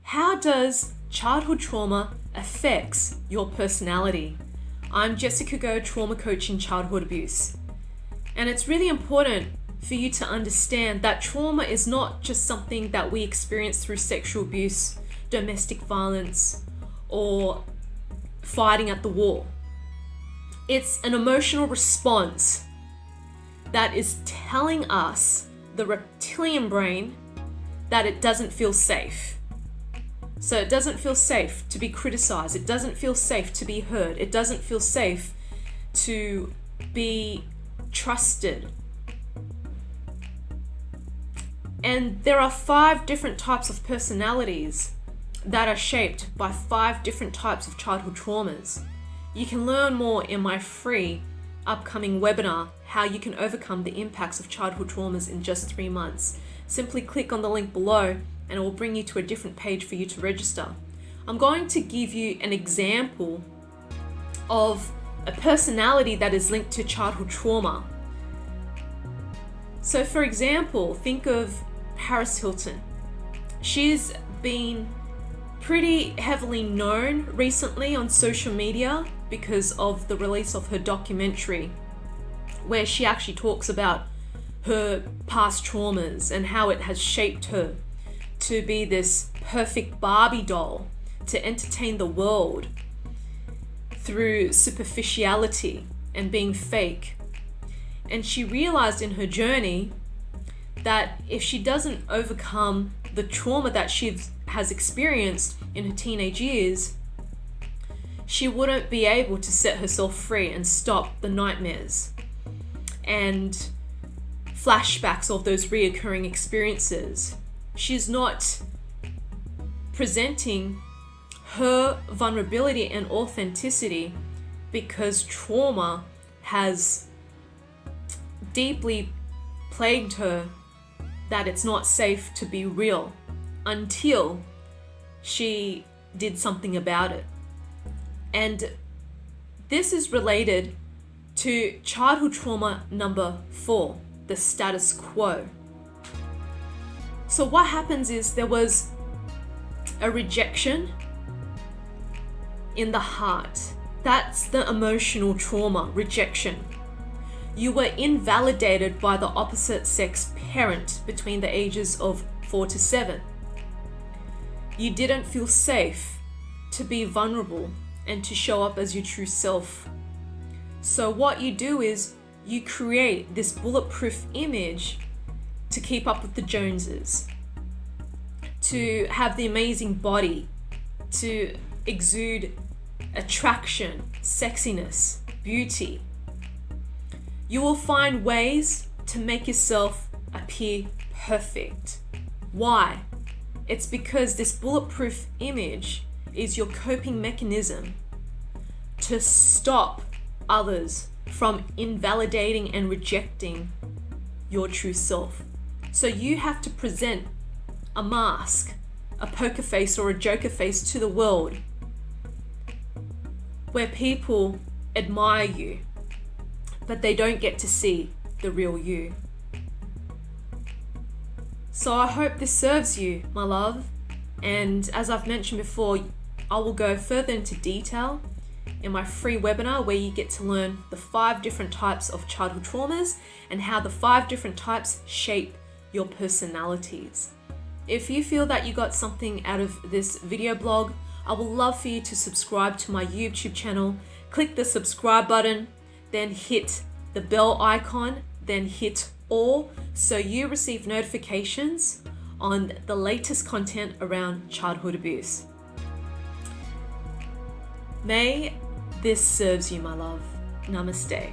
How does childhood trauma affects your personality? I'm jessxgoh, trauma coach in childhood abuse. And it's really important for you to understand that trauma is not just something that we experience through sexual abuse, domestic violence, or fighting at the war. It's an emotional response that is telling us, the reptilian brain, that it doesn't feel safe. So it doesn't feel safe to be criticized. It doesn't feel safe to be heard. It doesn't feel safe to be trusted. And there are 5 different types of personalities that are shaped by 5 different types of childhood traumas. You can learn more in my free upcoming webinar, how you can overcome the impacts of childhood traumas in just 3 months. Simply click on the link below and it will bring you to a different page for you to register. I'm going to give you an example of a personality that is linked to childhood trauma. So for example, think of Paris Hilton. She's been pretty heavily known recently on social media because of the release of her documentary, where she actually talks about her past traumas and how it has shaped her to be this perfect Barbie doll to entertain the world through superficiality and being fake. And she realized in her journey that if she doesn't overcome the trauma that she has experienced in her teenage years, she wouldn't be able to set herself free and stop the nightmares and flashbacks of those reoccurring experiences. She's not presenting her vulnerability and authenticity because trauma has deeply plagued her, that it's not safe to be real until she did something about it. And this is related to childhood trauma number 4, the status quo. So what happens is there was a rejection in the heart. That's the emotional trauma, rejection. You were invalidated by the opposite sex parent between the ages of 4 to 7. You didn't feel safe to be vulnerable and to show up as your true self. So what you do is you create this bulletproof image to keep up with the Joneses, to have the amazing body, to exude attraction, sexiness, beauty. You will find ways to make yourself appear perfect. Why? It's because this bulletproof image is your coping mechanism to stop others from invalidating and rejecting your true self. So you have to present a mask, a poker face or a joker face to the world where people admire you, but they don't get to see the real you. So I hope this serves you, my love. And as I've mentioned before, I will go further into detail in my free webinar where you get to learn the 5 different types of childhood traumas and how the 5 different types shape your personalities. If you feel that you got something out of this video blog, I would love for you to subscribe to my YouTube channel. Click the subscribe button, then hit the bell icon, then hit all, so you receive notifications on the latest content around childhood abuse. May this serves you, my love. Namaste.